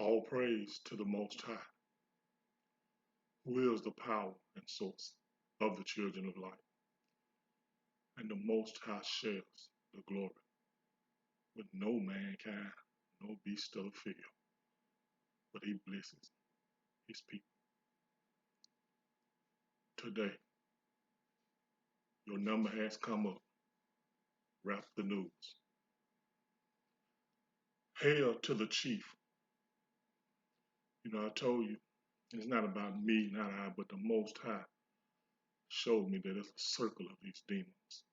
All praise to the Most High, who is the power and source of the children of light. And the Most High shares the glory with no mankind, no beast of the field, but he blesses his people. Today, your number has come up. Wrap the news. Hail to the chief. I told you, it's not about me, not I, but the Most High showed me that it's a circle of these demons.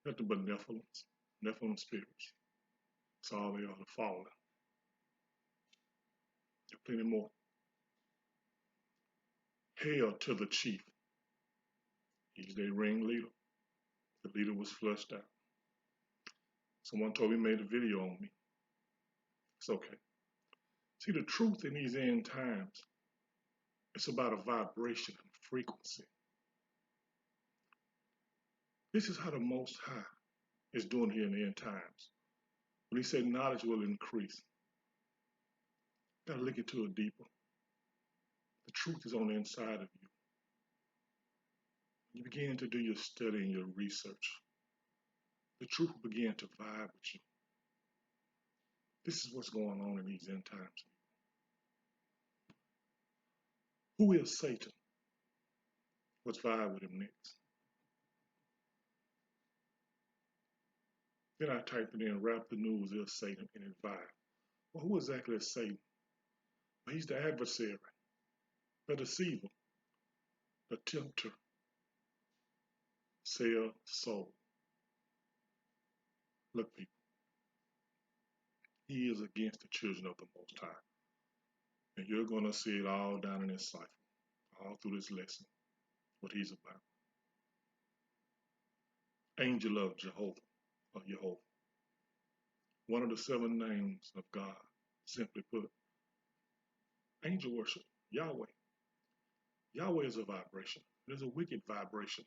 Nothing but Nephilim spirits. That's all they are, the fallen. There are plenty more. Hail to the chief. He's their ringleader. The leader was flushed out. Someone told me he made a video on me. It's okay. See, the truth in these end times, it's about a vibration and frequency. This is how the Most High is doing here in the end times. When he said knowledge will increase, you gotta look into it deeper. The truth is on the inside of you. You begin to do your study and your research. The truth will begin to vibe with you. This is what's going on in these end times. Who is Satan? Let's vibe with him next. Then I typed it in, wrap the news is Satan, and it vibe. Well, who exactly is Satan? Well, he's the adversary, the deceiver, the tempter, sell soul. Look, people, he is against the children of the Most High. And you're going to see it all down in this cipher, all through this lesson, what he's about. Angel of Jehovah, or Jehovah. One of the 7 names of God, simply put. Angel worship, Yahweh. Yahweh is a vibration. It is a wicked vibration.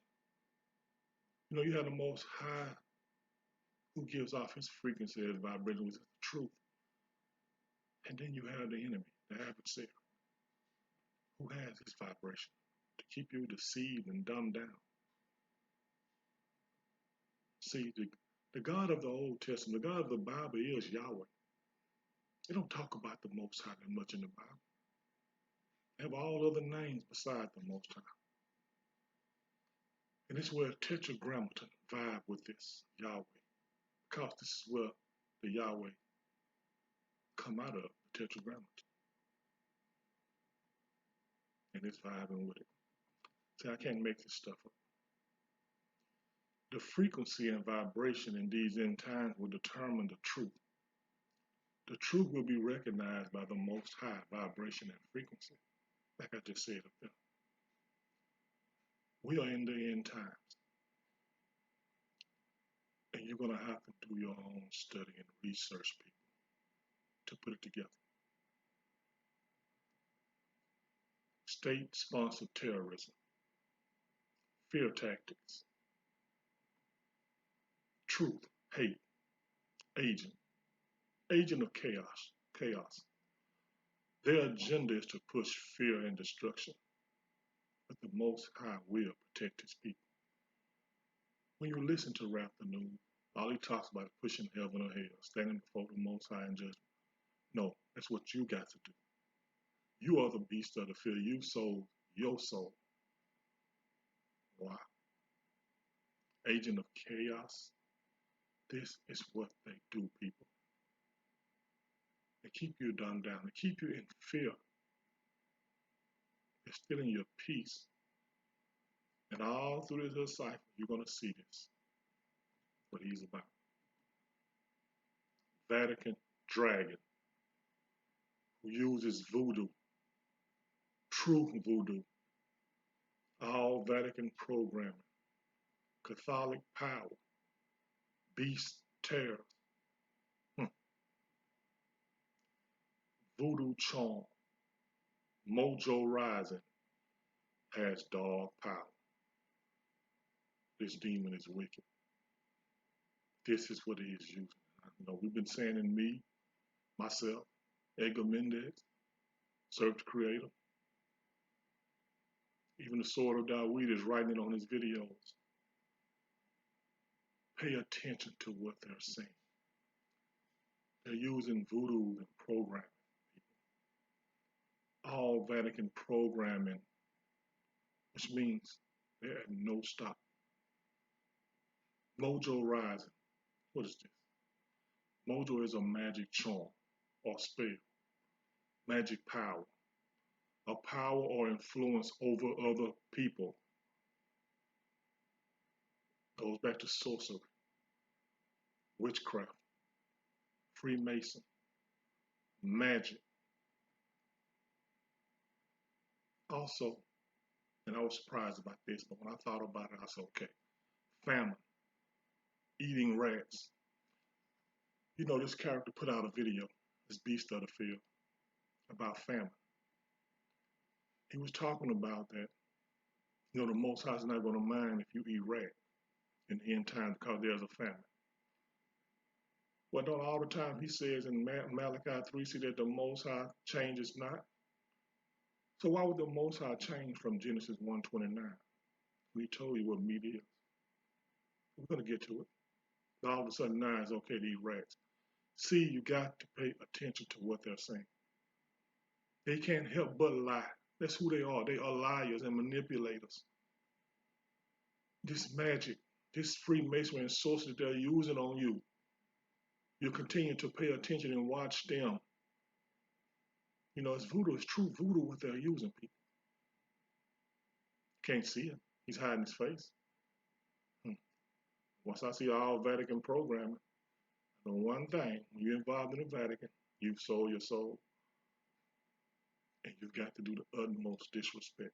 You have the Most High who gives off his frequency as vibration, which is the truth. And then you have the enemy, the adversary, who has his vibration to keep you deceived and dumbed down. See, the God of the Old Testament, the God of the Bible is Yahweh. They don't talk about the Most High that much in the Bible. They have all other names beside the Most High. And it's where Tetragrammaton vibe with this Yahweh. Because this is where the Yahweh come out of, the Tetragrammaton. And it's vibing with it. See, I can't make this stuff up. The frequency and vibration in these end times will determine the truth. The truth will be recognized by the Most High vibration and frequency, like I just said up there. We are in the end times. And you're going to have to do your own study and research, people, to put it together. State-sponsored terrorism, fear tactics, truth, hate, agent of chaos. Their agenda is to push fear and destruction, but the Most High will protect his people. When you listen to Rap the News, all he talks about is pushing heaven or hell, standing before the Most High in judgment. No, that's what you got to do. You are the beast of the field. You sold your soul. Wow. Agent of chaos. This is what they do, people. They keep you dumbed down. They keep you in fear. They're stealing your peace. And all through this cipher, you're going to see this, what he's about. Vatican dragon, who uses voodoo, true voodoo, all Vatican programming, Catholic power, beast terror, voodoo charm, mojo rising, has dog power. This demon is wicked. This is what he is using. We've been saying in myself, Edgar Mendez served the Creator. Even the Sword of Dawid is writing it on his videos. Pay attention to what they're saying. They're using voodoo and programming. All Vatican programming, which means they're at no stop. Mojo Rising. What is this? Mojo is a magic charm or spell, magic power, a power or influence over other people. Goes back to sorcery, witchcraft, Freemason, magic. Also, and I was surprised about this, but when I thought about it, I said, okay, famine, eating rats. You know, this character put out a video, this beast of the field, about famine. He was talking about that, you know, the Most High is not going to mind if you eat rat in the end time because there's a famine. Well, don't all the time he says in Malachi 3, see that the Most High changes not? So why would the Most High change from Genesis 1:29? We told you what meat is. We're going to get to it. All of a sudden now it's okay to eat rats. See, you got to pay attention to what they're saying. They can't help but lie. That's who they are. They are liars and manipulators. This magic, this Freemasonry and sorcery they're using on you, you continue to pay attention and watch them. You know, it's voodoo. It's true voodoo what they're using, people. Can't see it. He's hiding his face. Once I see all Vatican programming, I know one thing. When you're involved in the Vatican, you've sold your soul. And you've got to do the utmost disrespect.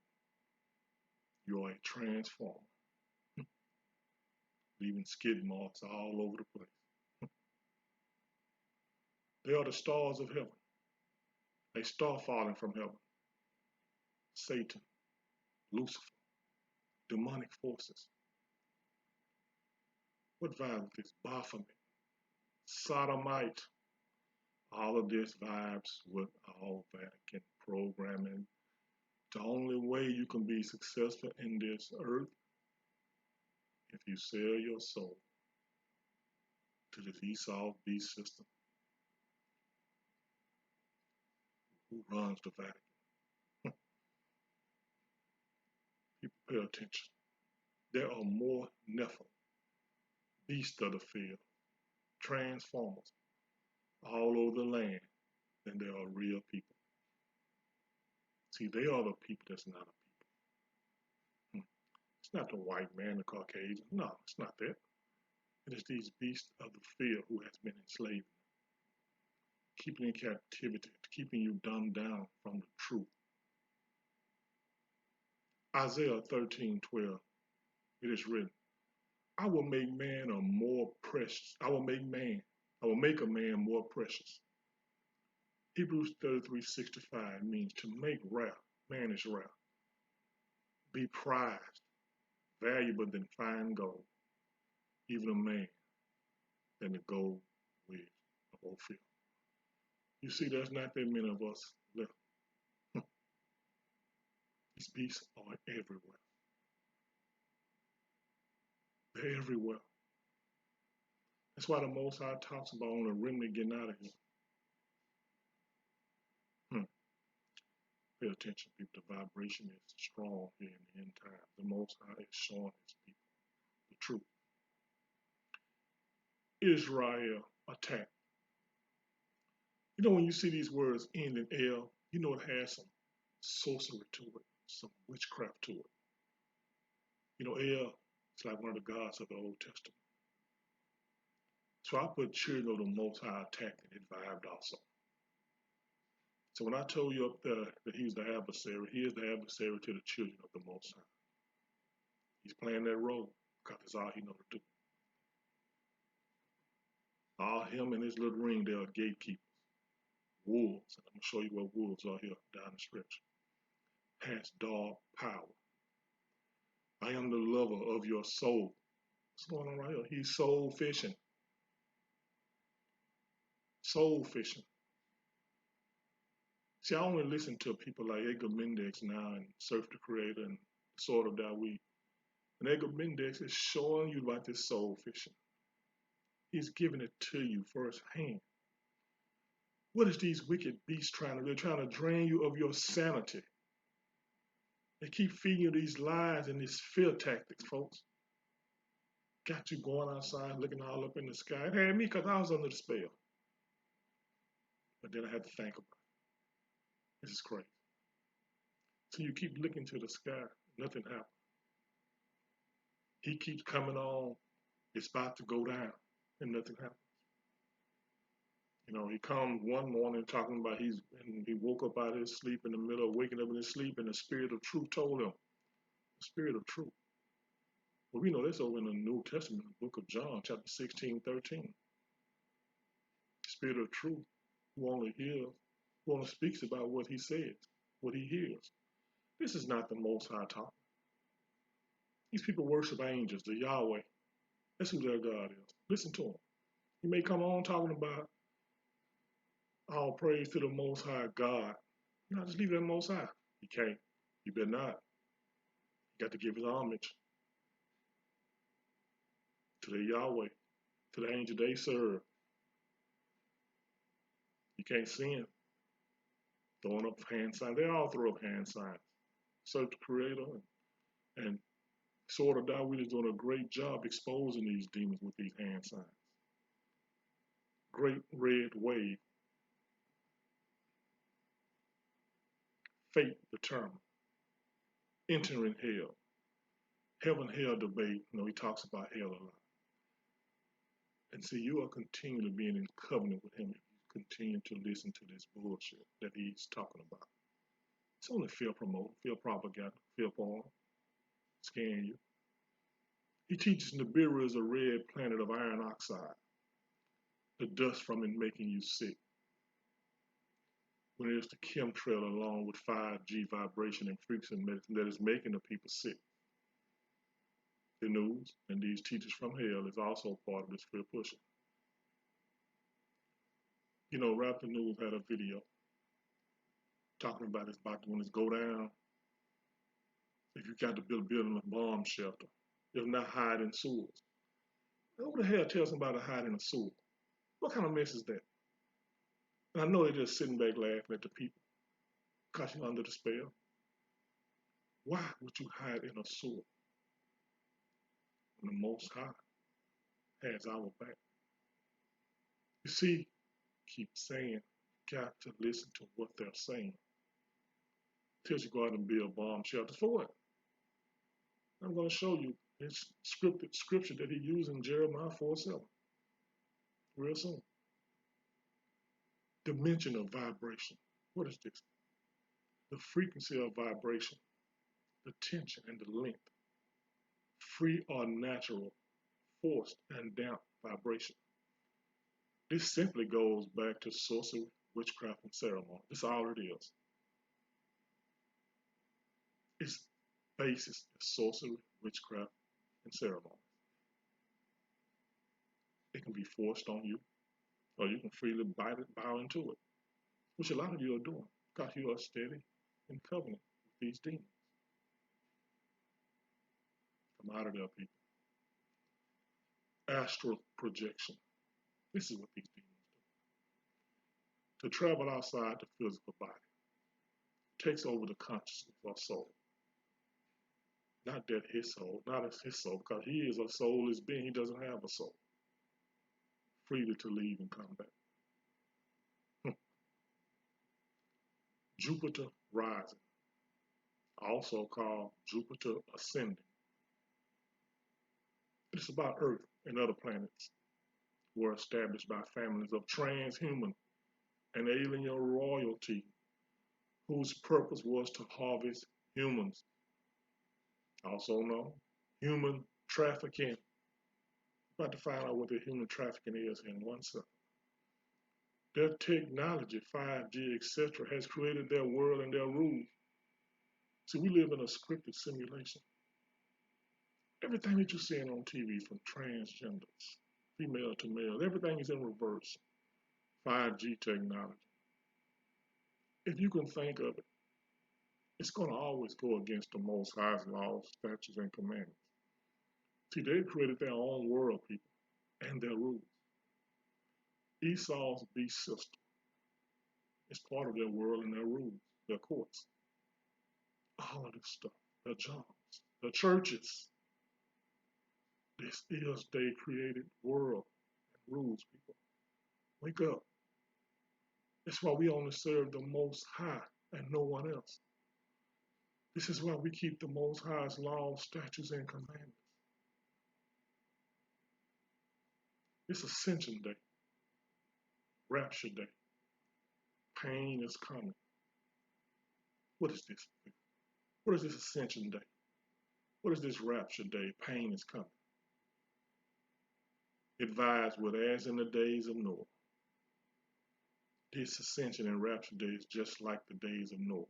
You're a transformer. Leaving skid marks all over the place. They are the stars of heaven. A star falling from heaven. Satan, Lucifer, demonic forces. What vibe is this? Baphomet, sodomite. All of this vibes with all Vatican programming. The only way you can be successful in this earth if you sell your soul to this Esau beast system who runs the Vatican. People pay attention. There are more Nephilim, beasts of the field, transformers all over the land than there are real people. See, they are the people that's not a people. It's not the white man, the Caucasian. No, it's not that. It is these beasts of the field who has been enslaving, keeping in captivity, keeping you dumbed down from the truth. Isaiah 13:12, it is written, I will make man a more precious. I will make a man more precious. Hebrews 33:65 means to make rare. Man is rare. Be prized, valuable than fine gold, even a man than the gold wedge of Ophir. You see, there's not that many of us left. These beasts are everywhere. They're everywhere. That's why the Most High talks about on the remnant getting out of here. Pay attention, people. The vibration is strong here in the end time. The Most High is showing his people the truth. Israel attack. You know, when you see these words end in L, you know it has some sorcery to it, some witchcraft to it. You know, El is like one of the gods of the Old Testament. So I put children of the Most High attack and it vibed also. So when I told you up there that he's the adversary, he is the adversary to the children of the Most High. He's playing that role because that's all he knows to do. All him and his little ring, they are gatekeepers. Wolves, and I'm going to show you what wolves are here down the stretch. Has dog power. I am the lover of your soul. What's going on right here? He's soul fishing. Soul fishing. See, I only listen to people like Edgar Mendex now and Surf the Creator and Sword of Dawid. And Edgar Mendex is showing you about this soul fishing. He's giving it to you firsthand. What is these wicked beasts trying to do? They're trying to drain you of your sanity. They keep feeding you these lies and these fear tactics, folks. Got you going outside looking all up in the sky. It had me because I was under the spell. But then I had to think about it. This is crazy. So you keep looking to the sky, nothing happens. He keeps coming on, it's about to go down, and nothing happens. You know, he comes one morning talking about he woke up out of his sleep in the middle of waking up in his sleep, and the spirit of truth told him, the spirit of truth. Well, we know this over in the New Testament, the book of John, chapter 16, 13. The spirit of truth, who only hears, who only speaks about what he says, what he hears. This is not the Most High talking. These people worship angels, the Yahweh. That's who their God is. Listen to him. He may come on talking about all praise to the Most High God. No, just leave it at Most High. You can't. You better not. You got to give his homage to the Yahweh, to the angel they serve. You can't sin. Throwing up hand signs. They all throw up hand signs. Search the Creator and Sword of Dawid is doing a great job exposing these demons with these hand signs. Great red wave. Fate determined. Entering hell. Heaven hell debate. You know, he talks about hell a lot. And see, you are continually being in covenant with him if you continue to listen to this bullshit that he's talking about. It's only fear promoting, fear propaganda, fear porn, scaring you. He teaches Nibiru is a red planet of iron oxide, the dust from it making you sick. When it's the chemtrail along with 5G vibration and frequency medicine that is making the people sick. The news and these teachers from hell is also part of this fear pushing. You know, Raptor News had a video talking about it's about to, when it's go down, if you got to build a bomb shelter, if not hide in sewers. Who the hell tells somebody to hide in a sewer? What kind of mess is that? And I know they're just sitting back laughing at the people because you're under the spell. Why would you hide in a sewer when the Most High has our back? You see, keep saying, got to listen to what they're saying. Tells you go out and build bomb shelters. For what? I'm going to show you his scripture that he used in Jeremiah 4:7. Real soon. Dimension of vibration. What is this? The frequency of vibration, the tension and the length. Free or natural, forced and damp vibration. This simply goes back to sorcery, witchcraft, and ceremony. That's all it is. Its basis is sorcery, witchcraft, and ceremony. It can be forced on you, or you can freely bow into it, which a lot of you are doing because you are steady in covenant with these demons. Come out of there, people. Astral projection. This is what these demons do. To travel outside the physical body. Takes over the consciousness or soul. Not that his soul, not as his soul, because he is a soulless being. He doesn't have a soul. Freely to leave and come back. Jupiter rising, also called Jupiter ascending. It's about Earth and other planets were established by families of transhuman and alien royalty whose purpose was to harvest humans. Also known human trafficking. About to find out what the human trafficking is in 1 second. Their technology, 5G, etc., has created their world and their rules. See, we live in a scripted simulation. Everything that you're seeing on TV, from transgenders, female to male, everything is in reverse. 5G technology. if you can think of it, it's going to always go against the Most High's laws, statutes, and commandments. See, they created their own world, people, and their rules. Esau's beast system is part of their world and their rules, their courts, all of this stuff, their jobs, their churches. This is their created world and rules, people. Wake up. That's why we only serve the Most High and no one else. This is why we keep the Most High's laws, statutes, and commandments. It's Ascension Day, Rapture Day. Pain is coming. What is this? What is this Ascension Day? What is this Rapture Day? Pain is coming. Advised with as in the days of Noah. This Ascension and Rapture Day is just like the days of Noah.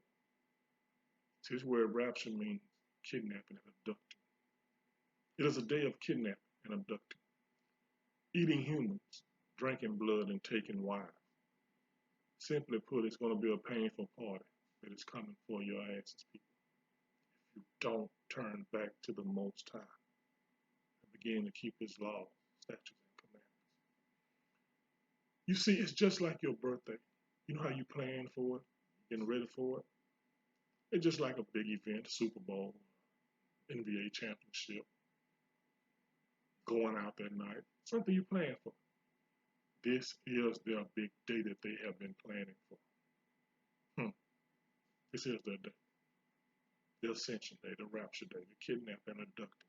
See, this word rapture means kidnapping and abducting. It is a day of kidnapping and abducting, eating humans, drinking blood, and taking wives. Simply put, it's going to be a painful party that is coming for your asses, people. If you don't turn back to the Most High and begin to keep His laws, statutes, and commandments. You see, it's just like your birthday. You know how you plan for it, getting ready for it? It's just like a big event, Super Bowl, NBA championship, going out that night, something you plan for. This is their big day that they have been planning for. This is their day. The Ascension Day, the Rapture Day, the kidnapping and abducting,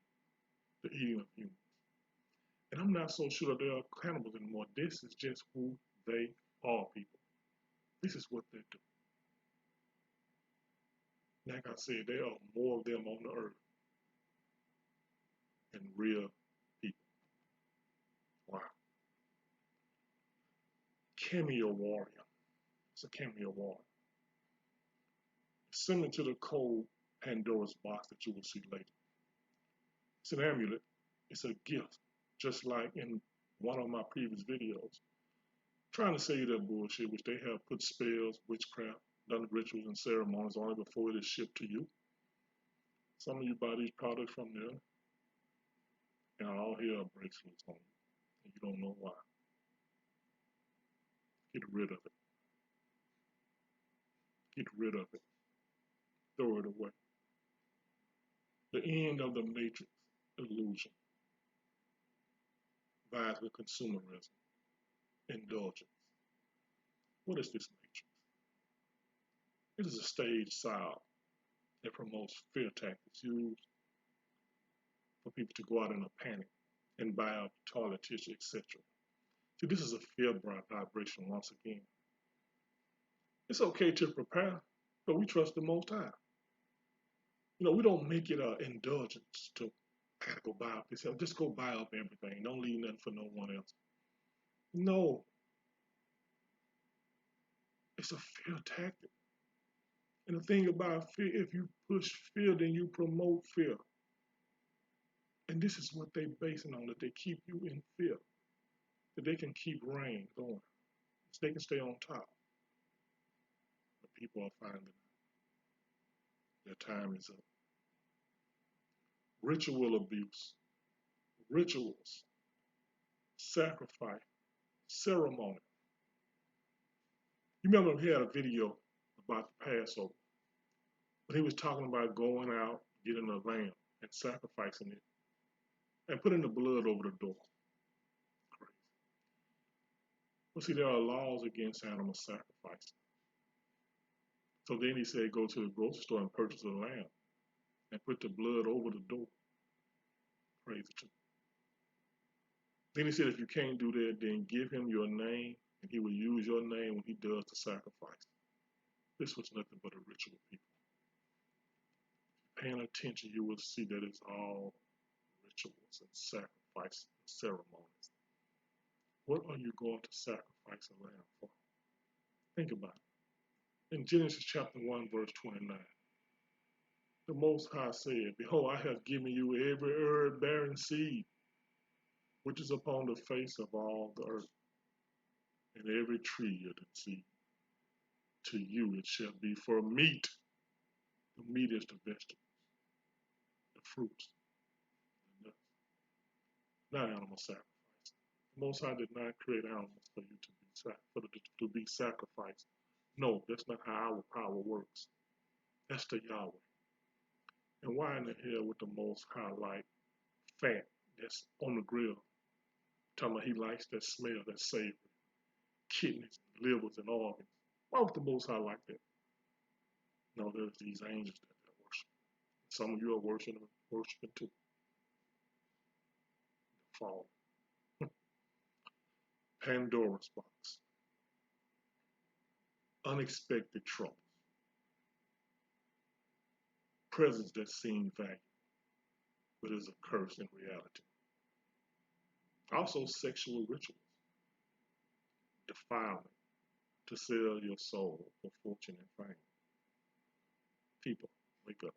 the eating of humans. And I'm not so sure they are cannibals anymore. This is just who they are, people. This is what they do. Like I said, there are more of them on the earth than real people. Wow. Cameo warrior. It's a cameo warrior. Similar to the cold Pandora's box that you will see later. It's an amulet. It's a gift. Just like in one of my previous videos. Trying to sell you that bullshit, which they have put spells, witchcraft, done rituals and ceremonies on it before it is shipped to you. Some of you buy these products from there, and all hell breaks loose on you, and you don't know why. Get rid of it. Get rid of it. Throw it away. The end of the matrix illusion. Vies with consumerism. Indulgence. What is this matrix? It is a stage style that promotes fear tactics used for people to go out in a panic and buy up toilet tissue, etc. See, this is a fear vibration once again. It's okay to prepare, but we trust the Most High. You know, we don't make it an indulgence to, I gotta go buy up this. Just go buy up everything. Don't leave nothing for no one else. No. It's a fear tactic. And the thing about fear, if you push fear, then you promote fear. And this is what they're basing on, that they keep you in fear. That they can keep rain going. So they can stay on top. But people are finding their time is up. Ritual abuse. Rituals. Sacrifice. Ceremony. You remember he had a video about the Passover. But he was talking about going out, getting a lamb, and sacrificing it, and putting the blood over the door. Crazy. Well, see, there are laws against animal sacrifice. So then he said, go to the grocery store and purchase a lamb, and put the blood over the door. Praise the. Then he said, if you can't do that, then give him your name, and he will use your name when he does the sacrifice. This was nothing but a ritual, people. Paying attention, you will see that it's all rituals and sacrifice and ceremonies. What are you going to sacrifice a lamb for? Think about it. In Genesis chapter 1, verse 29, the Most High said, behold, I have given you every herb bearing seed, which is upon the face of all the earth, and every tree of the seed, to you it shall be for meat. The meat is the vegetables, the fruits, the nuts, not animal sacrifice. The Most High did not create animals for you to be sacrificed. No, that's not how our power works. That's the Yahweh. And why in the hell would the Most High like fat that's on the grill? Talking about he likes that smell, that savory, kidneys, livers, and organs. Why would the Most High like that? No, there's these angels that worship. Some of you are worshiping too. Fall. Pandora's box. Unexpected troubles. Presence that seem valuable, but is a curse in reality. Also, sexual rituals. Defilement to sell your soul for fortune and fame. People, wake up.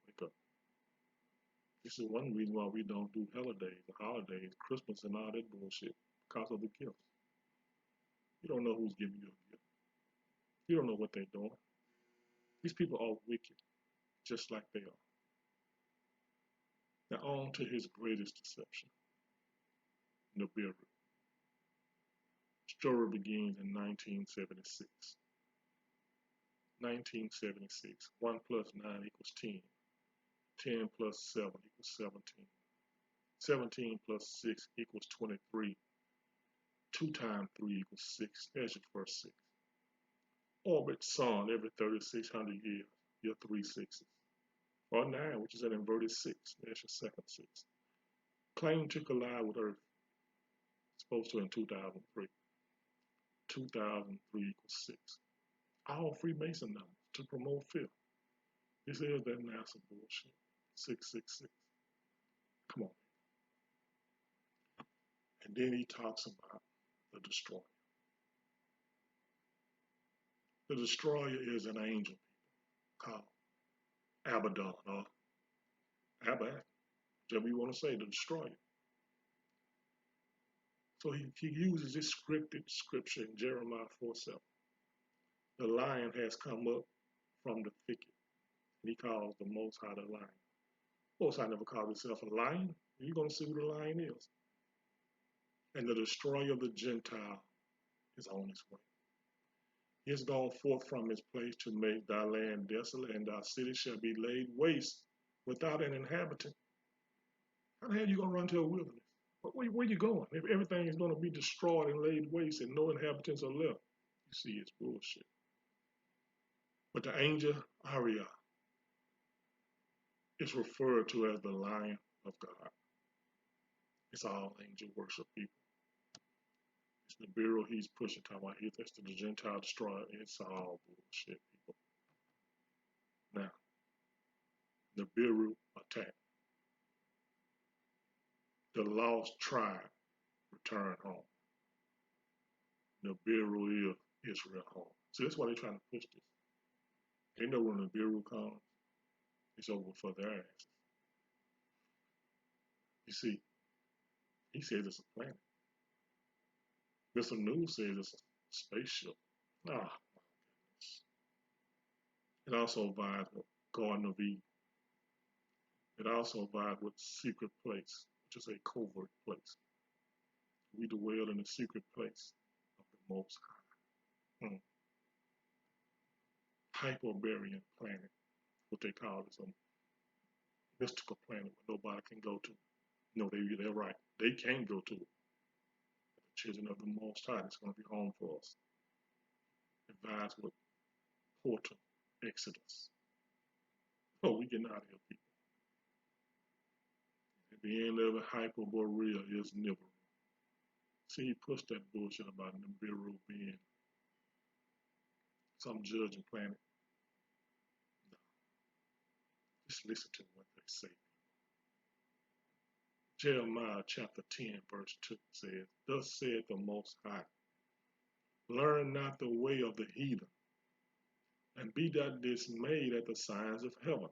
Wake up. This is one reason why we don't do holidays, the holidays, Christmas, and all that bullshit because of the gifts. You don't know who's giving you a gift. You don't know what they're doing. These people are wicked, just like they are. Now, on to his greatest deception, Nibiru. Story begins in 1976. 1976. 1 plus 9 equals 10. 10 plus 7 equals 17. 17 plus 6 equals 23. 2 times 3 equals 6. There's your first 6. Orbit sun every 3,600 years. Your 3 sixes. Or 9, which is an inverted 6. There's your second 6. Claim to collide with Earth. Supposed to in 2003. 2003 equals 6. All Freemason numbers to promote fear. This is that NASA bullshit. 666. Come on. And then he talks about the destroyer. The destroyer is an angel called Abaddon or Abad, whatever you want to say, the destroyer. So he uses this scripted scripture in Jeremiah 4:7. The lion has come up from the thicket, and he calls the Most High the lion. Most High never called himself a lion. You're going to see who the lion is. And the destroyer of the Gentile is on his way. He has gone forth from his place to make thy land desolate, and thy city shall be laid waste without an inhabitant. How the hell are you going to run to a wilderness? Where are you going? If everything is going to be destroyed and laid waste and no inhabitants are left, you see it's bullshit. But the angel Ariah is referred to as the Lion of God. It's all angel worship people. It's the bureau he's pushing, talking about that's the Gentile destroyer. It's all bullshit, people. Now, the bureau attack. The lost tribe return home. The bureau is Israel home. So that's why they're trying to push this. They know when the bureau comes, it's over for their asses. You see, he says it's a planet. Mr. News says it's a spaceship. Ah, my goodness. It also vies with Garden of Eden. It also vies with secret place, which is a covert place. We dwell in the secret place of the Most High. Hyperbarian planet, what they call it, some mystical planet where nobody can go to. No, they're right. They can't go to it. The children of the Most High is going to be home for us. It vies with portal exodus. Oh, we getting out of here, people. At the end of it, Hyperborea is Nibiru. See, he pushed that bullshit about Nibiru being some judging planet. No. Just listen to what they say. Jeremiah chapter 10, verse 2 says, Thus saith the Most High, learn not the way of the heathen, and be not dismayed at the signs of heaven.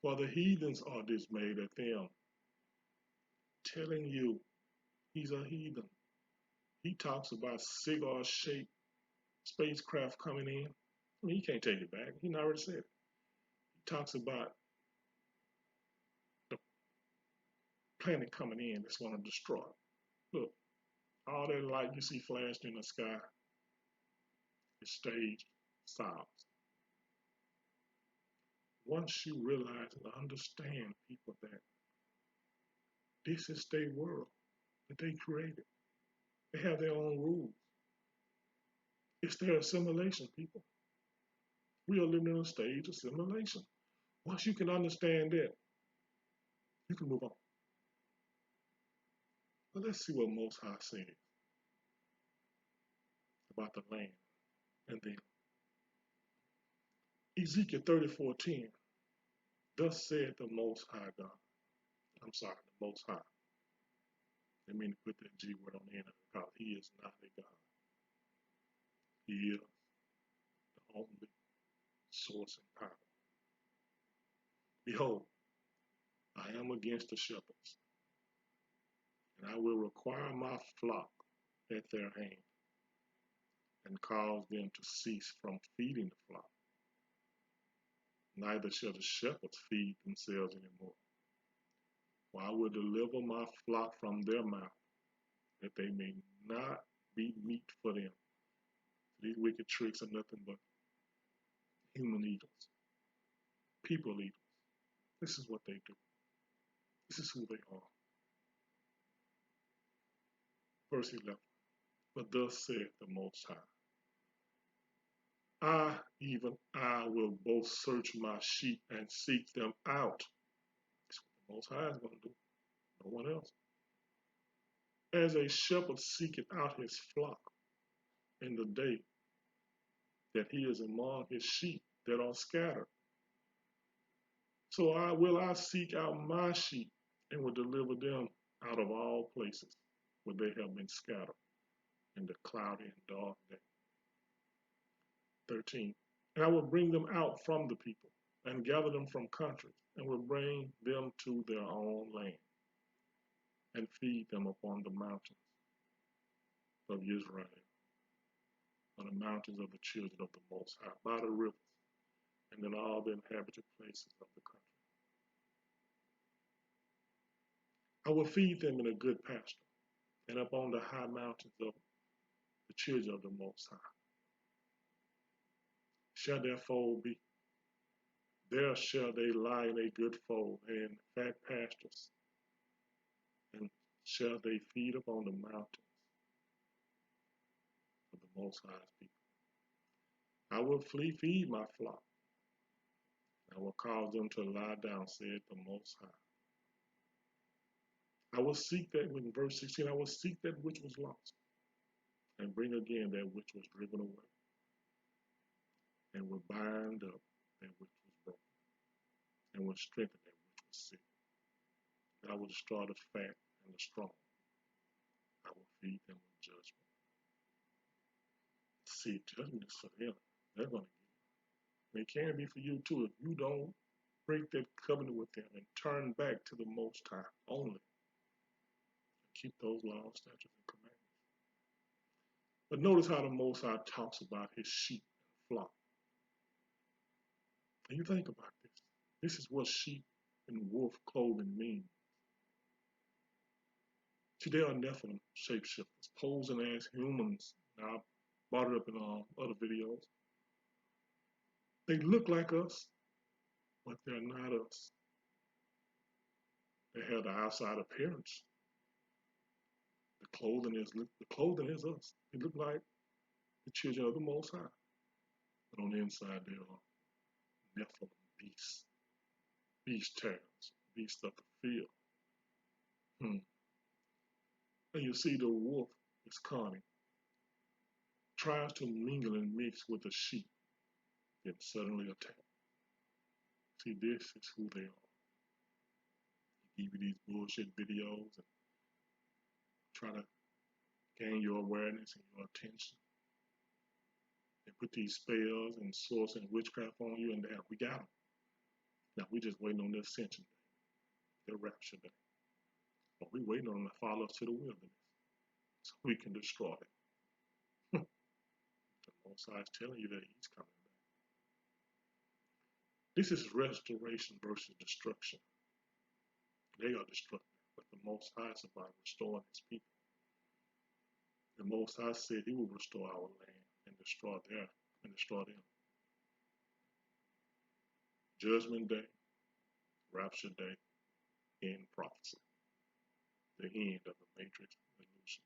For the heathens are dismayed at them. Telling you, he's a heathen. He talks about cigar-shaped spacecraft coming in. I mean, he can't take it back. He already said it. He talks about the planet coming in that's going to destroy. Look, all that light you see flashed in the sky is staged silence. Once you realize and understand, people, that this is their world that they created, they have their own rules. It's their assimilation, people. We are living in a stage of assimilation. Once you can understand that, you can move on. But let's see what Most High says about the land. And then Ezekiel 34:10, thus said the Most High God. I'm sorry, the Most High. I mean to put that G word on the end of it because he is not a God. He is the only source and power. Behold, I am against the shepherds, and I will require my flock at their hand, and cause them to cease from feeding the flock. Neither shall the shepherds feed themselves anymore. For I will deliver my flock from their mouth, that they may not be meat for them. These wicked tricks are nothing but human eaters, people eaters. This is what they do. This is who they are. Verse 11. But thus saith the Most High, I will both search my sheep and seek them out. That's what the Most High is going to do. No one else. As a shepherd seeketh out his flock in the day that he is among his sheep that are scattered. So I seek out my sheep and will deliver them out of all places where they have been scattered in the cloudy and dark day. 13. And I will bring them out from the people and gather them from countries and will bring them to their own land and feed them upon the mountains of Israel, on the mountains of the children of the Most High, by the rivers, and in all the inhabited places of the country. I will feed them in a good pasture, and upon the high mountains of the children of the Most High shall their fold be. There shall they lie in a good fold and fat pastures, and shall they feed upon the mountains of the Most High's people. I will feed my flock. I will cause them to lie down, said the Most High. I will seek that, in verse 16, I will seek that which was lost, and bring again that which was driven away, and will bind up that which was broken, and will strengthen that which was sick. And I will destroy the fat and the strong. I will feed them with judgment. See, judgment is for them. They're going to get it. It can be for you too if you don't break that covenant with them and turn back to the Most High only. Keep those laws, statutes, and commandments. But notice how the Most High talks about his sheep and flock. And you think about this. This is what sheep and wolf clothing mean. See, they are Nephilim shapeshifters, posing as humans. Now, I brought it up in other videos. They look like us, but they're not us. They have the outside appearance. The clothing is us. They look like the children of the Most High. But on the inside, they are Nephilim beasts, beast terrors, beasts of the field. And you see the wolf is cunning, tries to mingle and mix with the sheep, yet suddenly attack. See, this is who they are. They give you these bullshit videos and try to gain your awareness and your attention. They put these spells and sorts and witchcraft on you, and we got them. Now we just waiting on the ascension day, the rapture day. But we waiting on them to follow us to the wilderness so we can destroy them. The Most High is telling you that He's coming back. This is restoration versus destruction. They are destructive, but the Most High is about restoring His people. The Most High said He will restore our land and destroy them. Judgment Day, Rapture Day, end prophecy. The end of the matrix illusion.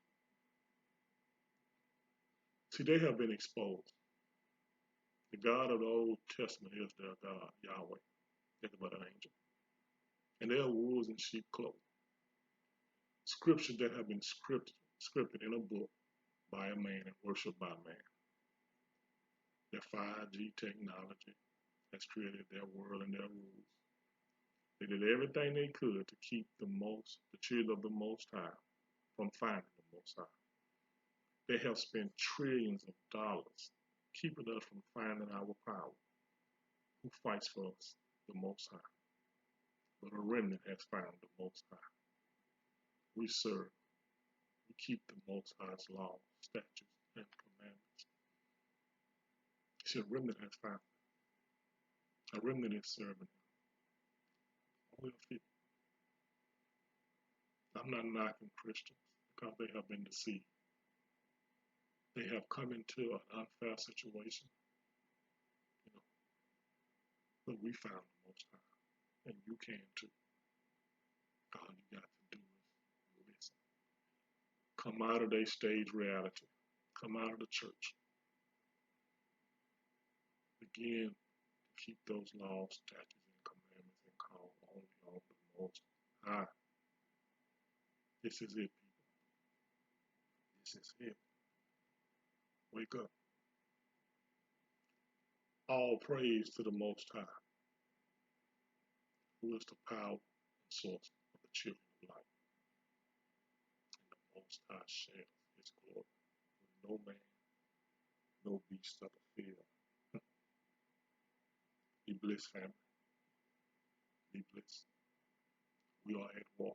See, they have been exposed. The God of the Old Testament is their God, Yahweh. That's but an angel. And they are wolves in sheep clothing. Scriptures that have been scripted in a book by a man and worshipped by man. Their 5G technology has created their world and their rules. They did everything they could to keep the children of the Most High from finding the Most High. They have spent trillions of dollars keeping us from finding our power. Who fights for us? The Most High. But a remnant has found the Most High. We serve. We keep the Most High's laws, statutes, and commandments. See, a remnant has found Him. A remnant is serving Him. Only a few. I'm not knocking Christians because they have been deceived. They have come into an unfair situation, but we found the Most High, and you can too. All you got to do is listen. Come out of their stage reality. Come out of the church. Begin to keep those laws, statutes, and commandments and call only on the Most High. This is it, people. This is it. Wake up. All praise to the Most High, who is the power and source of the children of light. And the Most High shares His glory with no man, no beast of the field. Be blessed, family. Be blessed. We are at war.